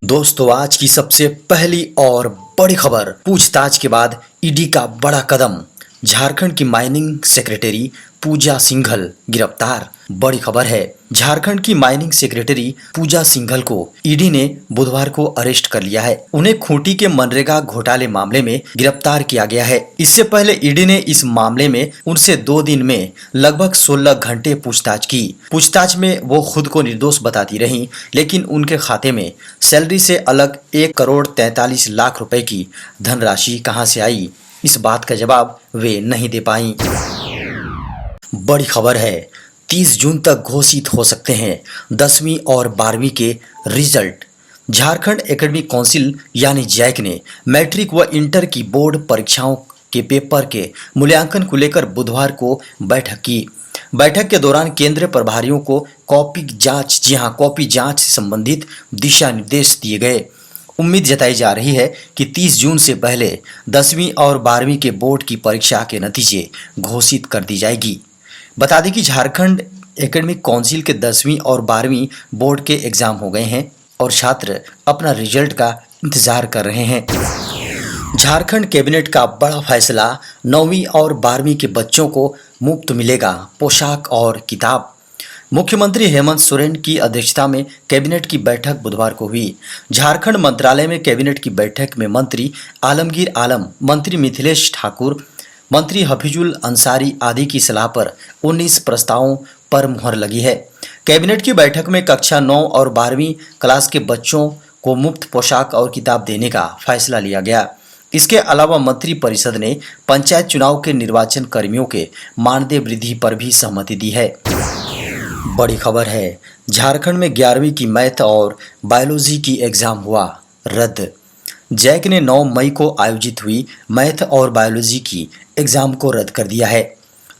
दोस्तों, आज की सबसे पहली और बड़ी खबर। पूछताछ के बाद ईडी का बड़ा कदम। झारखंड की माइनिंग सेक्रेटरी पूजा सिंघल गिरफ्तार। बड़ी खबर है। झारखंड की माइनिंग सेक्रेटरी पूजा सिंघल को ईडी ने बुधवार को अरेस्ट कर लिया है। उन्हें खूंटी के मनरेगा घोटाले मामले में गिरफ्तार किया गया है। इससे पहले ईडी ने इस मामले में उनसे 2 दिन में लगभग 16 घंटे पूछताछ की। पूछताछ में वो खुद को निर्दोष बताती रहीं, लेकिन उनके खाते में सैलरी से अलग 1,43,00,000 रुपए की धनराशि कहां से आई, इस बात का जवाब वे नहीं दे पाईं। बड़ी खबर है। 30 जून तक घोषित हो सकते हैं 10वीं और 12वीं के रिजल्ट। झारखंड एकेडमिक काउंसिल यानी जैक ने मैट्रिक व इंटर की बोर्ड परीक्षाओं के पेपर के मूल्यांकन को लेकर बुधवार को बैठक की। बैठक के दौरान केंद्रीय प्रभारियों को कॉपी जांच से संबंधित दिशा निर्देश दिए गए। उम्मीद जताई जा रही है कि 30 जून से पहले 10वीं और 12वीं के बोर्ड की परीक्षा के नतीजे घोषित कर दी जाएगी। बता दें कि झारखंड एकेडमिक काउंसिल के 10वीं और 12वीं बोर्ड के एग्जाम हो गए हैं और छात्र अपना रिजल्ट का इंतजार कर रहे हैं। झारखंड कैबिनेट का बड़ा फैसला। 9वीं और 12वीं के बच्चों को मुफ्त मिलेगा पोशाक और किताब। मुख्यमंत्री हेमंत सोरेन की अध्यक्षता में कैबिनेट की बैठक बुधवार को हुई। झारखंड मंत्रालय में कैबिनेट की बैठक में मंत्री आलमगीर आलम, मंत्री मिथिलेश ठाकुर, मंत्री हफीजुल अंसारी आदि की सलाह पर 19 प्रस्तावों पर मुहर लगी है। कैबिनेट की बैठक में कक्षा 9 और 12वीं क्लास के बच्चों को मुफ्त पोशाक और किताब देने का फैसला लिया गया। इसके अलावा मंत्री परिषद ने पंचायत चुनाव के निर्वाचन कर्मियों के मानदेय वृद्धि पर भी सहमति दी है। बड़ी खबर है। झारखंड में 11वीं की मैथ और बायोलॉजी की एग्जाम हुआ रद्द। जैक ने 9 मई को आयोजित हुई मैथ और बायोलॉजी की एग्जाम को रद्द कर दिया है।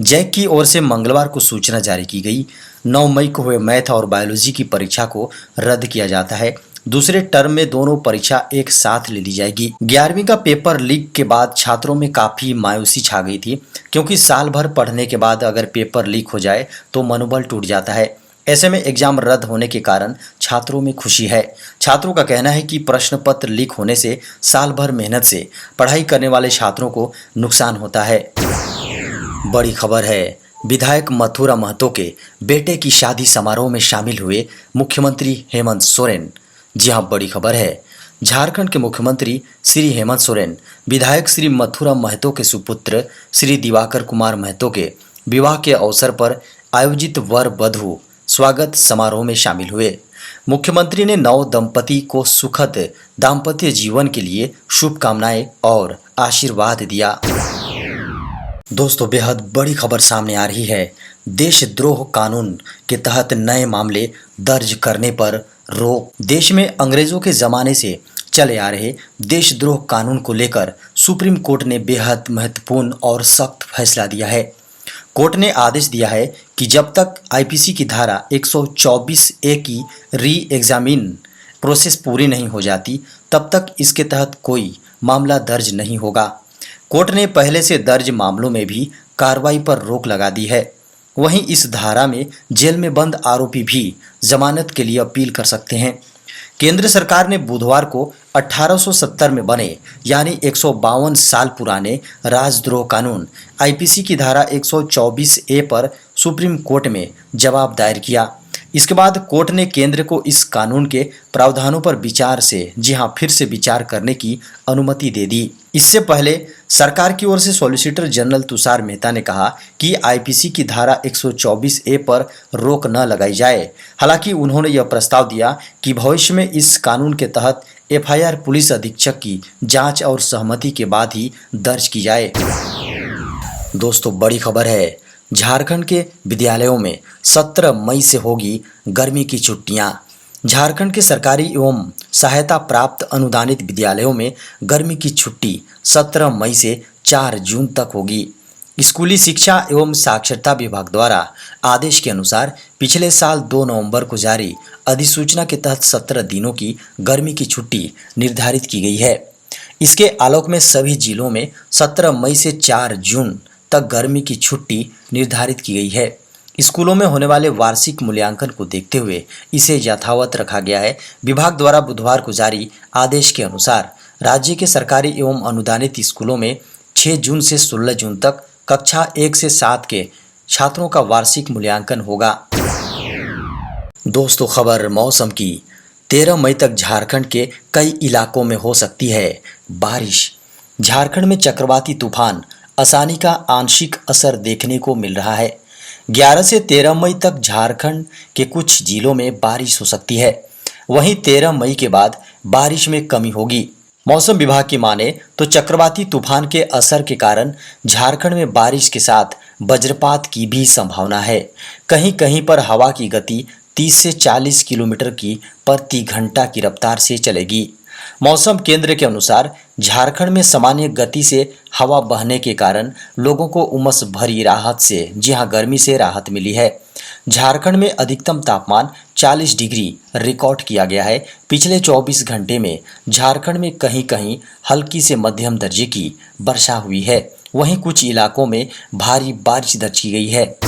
जैक की ओर से मंगलवार को सूचना जारी की गई। 9 मई को हुए मैथ और बायोलॉजी की परीक्षा को रद्द किया जाता है। दूसरे टर्म में दोनों परीक्षा एक साथ ले ली जाएगी। 11वीं का पेपर लीक के बाद छात्रों में काफी मायूसी छा गई थी, क्योंकि साल भर पढ़ने के बाद अगर पेपर लीक हो जाए तो मनोबल टूट जाता है। ऐसे में एग्जाम रद्द होने के कारण छात्रों में खुशी है। छात्रों का कहना है कि प्रश्न पत्र लीक होने से साल भर मेहनत से पढ़ाई करने वाले छात्रों को नुकसान होता है। बड़ी खबर है। विधायक मथुरा महतो के बेटे की शादी समारोह में शामिल हुए मुख्यमंत्री हेमंत सोरेन। जी हां, बड़ी खबर है। झारखंड के मुख्यमंत्री श्री हेमंत सोरेन विधायक श्री मथुरा महतो के सुपुत्र श्री दिवाकर कुमार महतो के विवाह के अवसर पर आयोजित वर वधू स्वागत समारोह में शामिल हुए। मुख्यमंत्री ने नव दंपति को सुखद दाम्पत्य जीवन के लिए शुभकामनाएं और आशीर्वाद दिया। दोस्तों, बेहद बड़ी खबर सामने आ रही है। देशद्रोह कानून के तहत नए मामले दर्ज करने पर रोक। देश में अंग्रेजों के जमाने से चले आ रहे देशद्रोह कानून को लेकर सुप्रीम कोर्ट ने बेहद महत्वपूर्ण और सख्त फैसला दिया है। कोर्ट ने आदेश दिया है कि जब तक आईपीसी की धारा 124A की री एग्जामिन प्रोसेस पूरी नहीं हो जाती, तब तक इसके तहत कोई मामला दर्ज नहीं होगा। कोर्ट ने पहले से दर्ज मामलों में भी कार्रवाई पर रोक लगा दी है। वहीं इस धारा में जेल में बंद आरोपी भी जमानत के लिए अपील कर सकते हैं। केंद्र सरकार ने बुधवार को 1870 में बने यानी 152 साल पुराने राजद्रोह कानून आईपीसी की धारा 124A पर सुप्रीम कोर्ट में जवाब दायर किया। इसके बाद कोर्ट ने केंद्र को इस कानून के प्रावधानों पर फिर से विचार करने की अनुमति दे दी। इससे पहले सरकार की ओर से सॉलिसिटर जनरल तुषार मेहता ने कहा कि आईपीसी की धारा 124A पर रोक न लगाई जाए। हालांकि उन्होंने यह प्रस्ताव दिया कि भविष्य में इस कानून के तहत एफआईआर पुलिस अधीक्षक की जांच और सहमति के बाद ही दर्ज की जाए। दोस्तों, बड़ी खबर है। झारखंड के विद्यालयों में 17 मई से होगी गर्मी की छुट्टियां। झारखंड के सरकारी एवं सहायता प्राप्त अनुदानित विद्यालयों में गर्मी की छुट्टी 17 मई से 4 जून तक होगी। स्कूली शिक्षा एवं साक्षरता विभाग द्वारा आदेश के अनुसार पिछले साल 2 नवंबर को जारी अधिसूचना के तहत 17 दिनों की गर्मी की छुट्टी निर्धारित की गई है। इसके आलोक में सभी जिलों में 17 मई से 4 जून तक गर्मी की छुट्टी निर्धारित की गई है। स्कूलों में होने वाले वार्षिक मूल्यांकन को देखते हुए इसे यथावत रखा गया है। विभाग द्वारा बुधवार को जारी आदेश के अनुसार राज्य के सरकारी एवं अनुदानित स्कूलों में 6 जून से 16 जून तक कक्षा 1 से 7 के छात्रों का वार्षिक मूल्यांकन होगा। दोस्तों, खबर मौसम की। 13 मई तक झारखंड के कई इलाकों में हो सकती है बारिश। झारखंड में चक्रवाती तूफान आसानी का आंशिक असर देखने को मिल रहा है। 11 से 13 मई तक झारखंड के कुछ जिलों में बारिश हो सकती है। वहीं 13 मई के बाद बारिश में कमी होगी। मौसम विभाग की माने तो चक्रवाती तूफान के असर के कारण झारखंड में बारिश के साथ वज्रपात की भी संभावना है। कहीं कहीं पर हवा की गति 30 से 40 किलोमीटर की प्रति घंटा की रफ्तार से चलेगी। मौसम केंद्र के अनुसार झारखंड में सामान्य गति से हवा बहने के कारण लोगों को उमस भरी राहत से गर्मी से राहत मिली है। झारखंड में अधिकतम तापमान 40 डिग्री रिकॉर्ड किया गया है। पिछले 24 घंटे में झारखंड में कहीं कहीं हल्की से मध्यम दर्जे की वर्षा हुई है। वहीं कुछ इलाकों में भारी बारिश दर्ज की गई है।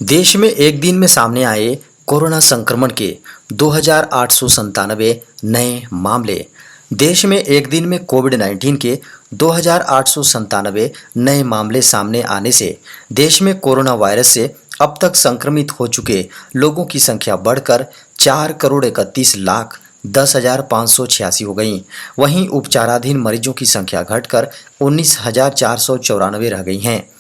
देश में एक दिन में सामने आए कोरोना संक्रमण के 2897 नए मामले। देश में एक दिन में कोविड-19 के 2897 नए मामले सामने आने से देश में कोरोना वायरस से अब तक संक्रमित हो चुके लोगों की संख्या बढ़कर 4,31,10,586 हो गई। वहीं उपचाराधीन मरीजों की संख्या घटकर 19,494 रह गई हैं।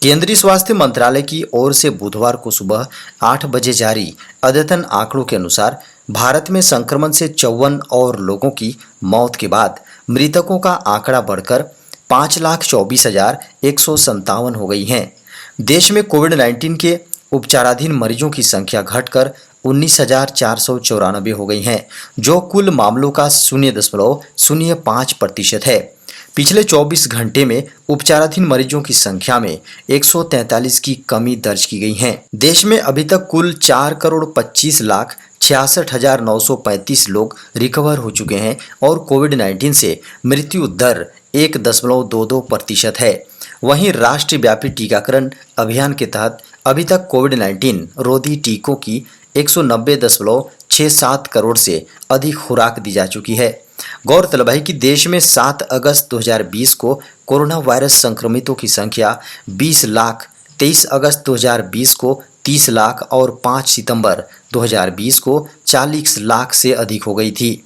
केंद्रीय स्वास्थ्य मंत्रालय की ओर से बुधवार को सुबह 8 बजे जारी अद्यतन आंकड़ों के अनुसार भारत में संक्रमण से 54 और लोगों की मौत के बाद मृतकों का आंकड़ा बढ़कर 5,24,157 हो गई है। देश में कोविड-19 के उपचाराधीन मरीजों की संख्या घटकर 19,494 हो गई है, जो कुल मामलों का 0.05% है। पिछले 24 घंटे में उपचाराधीन मरीजों की संख्या में 143 की कमी दर्ज की गई है। देश में अभी तक कुल 4,25,66,935 लोग रिकवर हो चुके हैं और कोविड-19 से मृत्यु दर 1.22% है। वहीं राष्ट्रव्यापी टीकाकरण अभियान के तहत अभी तक कोविड-19 रोधी टीकों की 190.67 करोड़ से अधिक खुराक दी जा चुकी है। गौरतलब है कि देश में 7 अगस्त 2020 को कोरोना वायरस संक्रमितों की संख्या 20 लाख, 23 अगस्त 2020 को 30 लाख और 5 सितंबर 2020 को 40 लाख से अधिक हो गई थी।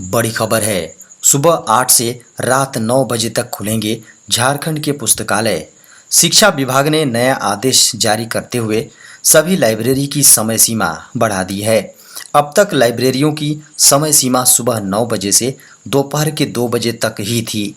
बड़ी खबर है, सुबह 8 से रात 9 बजे तक खुलेंगे झारखंड के पुस्तकालय। शिक्षा विभाग ने नया आदेश जारी करते हुए सभी लाइब्रेरी की समय सीमा बढ़ा दी है। अब तक लाइब्रेरियों की समय सीमा सुबह 9 बजे से दोपहर के 2 बजे तक ही थी,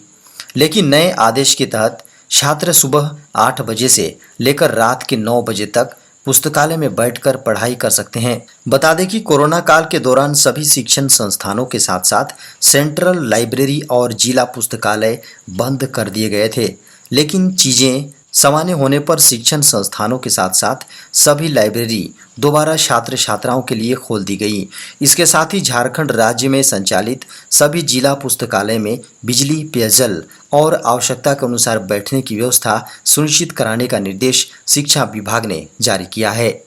लेकिन नए आदेश के तहत छात्र सुबह 8 बजे से लेकर रात के 9 बजे तक पुस्तकालय में बैठकर पढ़ाई कर सकते हैं। बता दें कि कोरोना काल के दौरान सभी शिक्षण संस्थानों के साथ साथ सेंट्रल लाइब्रेरी और जिला पुस्तकालय बंद कर दिए गए थे, लेकिन चीजें सामान्य होने पर शिक्षण संस्थानों के साथ साथ सभी लाइब्रेरी दोबारा छात्र छात्राओं के लिए खोल दी गई। इसके साथ ही झारखंड राज्य में संचालित सभी जिला पुस्तकालय में बिजली, पेयजल और आवश्यकता के अनुसार बैठने की व्यवस्था सुनिश्चित कराने का निर्देश शिक्षा विभाग ने जारी किया है।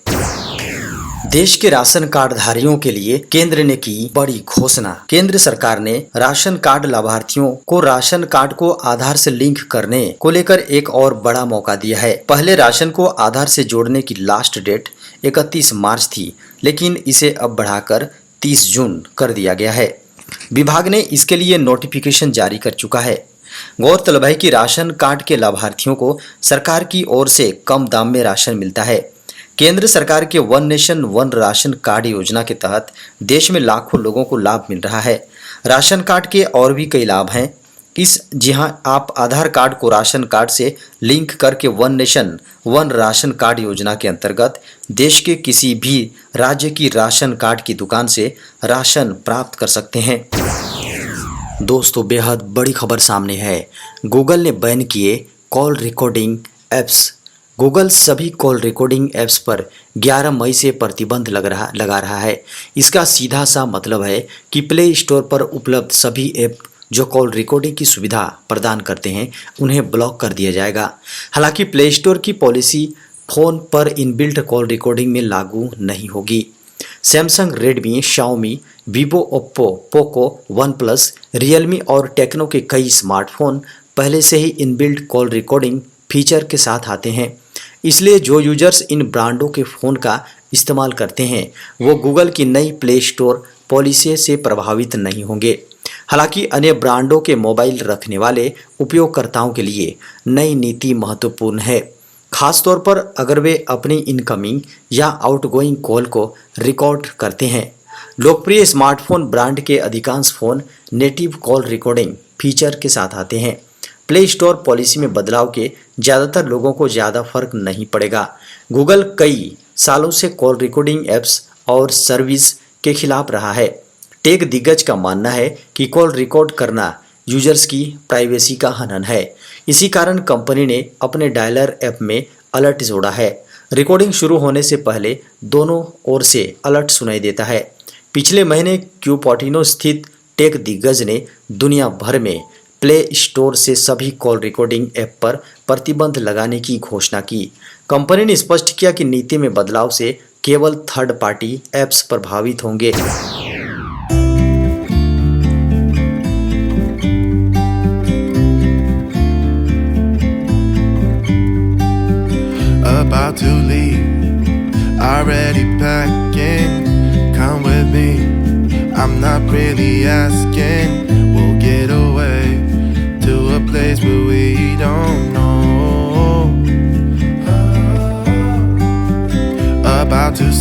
देश के राशन कार्ड धारियों के लिए केंद्र ने की बड़ी घोषणा। केंद्र सरकार ने राशन कार्ड लाभार्थियों को राशन कार्ड को आधार से लिंक करने को लेकर एक और बड़ा मौका दिया है। पहले राशन को आधार से जोड़ने की लास्ट डेट 31 मार्च थी, लेकिन इसे अब बढ़ाकर 30 जून कर दिया गया है। विभाग ने इसके लिए नोटिफिकेशन जारी कर चुका है। गौरतलब है कि राशन कार्ड के लाभार्थियों को सरकार की ओर से कम दाम में राशन मिलता है। केंद्र सरकार के one nation one ration card योजना के तहत देश में लाखों लोगों को लाभ मिल रहा है। राशन कार्ड के और भी कई लाभ हैं। जी हाँ, आप आधार कार्ड को राशन कार्ड से लिंक करके one nation one ration card योजना के अंतर्गत देश के किसी भी राज्य की राशन कार्ड की दुकान से राशन प्राप्त कर सकते हैं। दोस्तों, बेहद बड़ी खबर सामने है। गूगल ने बैन किए कॉल रिकॉर्डिंग ऐप्स। गूगल सभी कॉल रिकॉर्डिंग ऐप्स पर 11 मई से प्रतिबंध लगा रहा है। इसका सीधा सा मतलब है कि प्ले स्टोर पर उपलब्ध सभी ऐप जो कॉल रिकॉर्डिंग की सुविधा प्रदान करते हैं उन्हें ब्लॉक कर दिया जाएगा। हालांकि प्ले स्टोर की पॉलिसी फोन पर इनबिल्ट कॉल रिकॉर्डिंग में लागू नहीं होगी। Samsung, Redmi, Xiaomi, Vivo, Oppo, Poco, one plus, Realme और टेक्नो के कई स्मार्टफोन पहले से ही इनबिल्ट कॉल रिकॉर्डिंग फीचर के साथ आते हैं। इसलिए जो यूजर्स इन ब्रांडों के फ़ोन का इस्तेमाल करते हैं वो गूगल की नई प्ले स्टोर पॉलिसी से प्रभावित नहीं होंगे। हालांकि अन्य ब्रांडों के मोबाइल रखने वाले उपयोगकर्ताओं के लिए नई नीति महत्वपूर्ण है, खासतौर पर अगर वे अपनी इनकमिंग या आउटगोइंग कॉल को रिकॉर्ड करते हैं। लोकप्रिय स्मार्टफोन ब्रांड के अधिकांश phone native call recording feature के साथ आते हैं। प्ले स्टोर पॉलिसी में बदलाव के ज़्यादातर लोगों को ज़्यादा फर्क नहीं पड़ेगा। गूगल कई सालों से कॉल रिकॉर्डिंग ऐप्स और सर्विस के खिलाफ रहा है। टेक दिग्गज का मानना है कि कॉल रिकॉर्ड करना यूजर्स की प्राइवेसी का हनन है। इसी कारण कंपनी ने अपने डायलर ऐप में अलर्ट जोड़ा है। रिकॉर्डिंग शुरू होने से पहले दोनों ओर से अलर्ट सुनाई देता है। पिछले महीने क्यूपर्टिनो स्थित टेक दिग्गज ने दुनिया भर में प्ले स्टोर से सभी कॉल रिकॉर्डिंग ऐप पर प्रतिबंध लगाने की घोषणा की। कंपनी ने स्पष्ट किया कि नीति में बदलाव से केवल थर्ड पार्टी ऐप्स प्रभावित होंगे। About to leave, already packing. Come with me, I'm not really asking. We'll get away to a place where we don't know. About to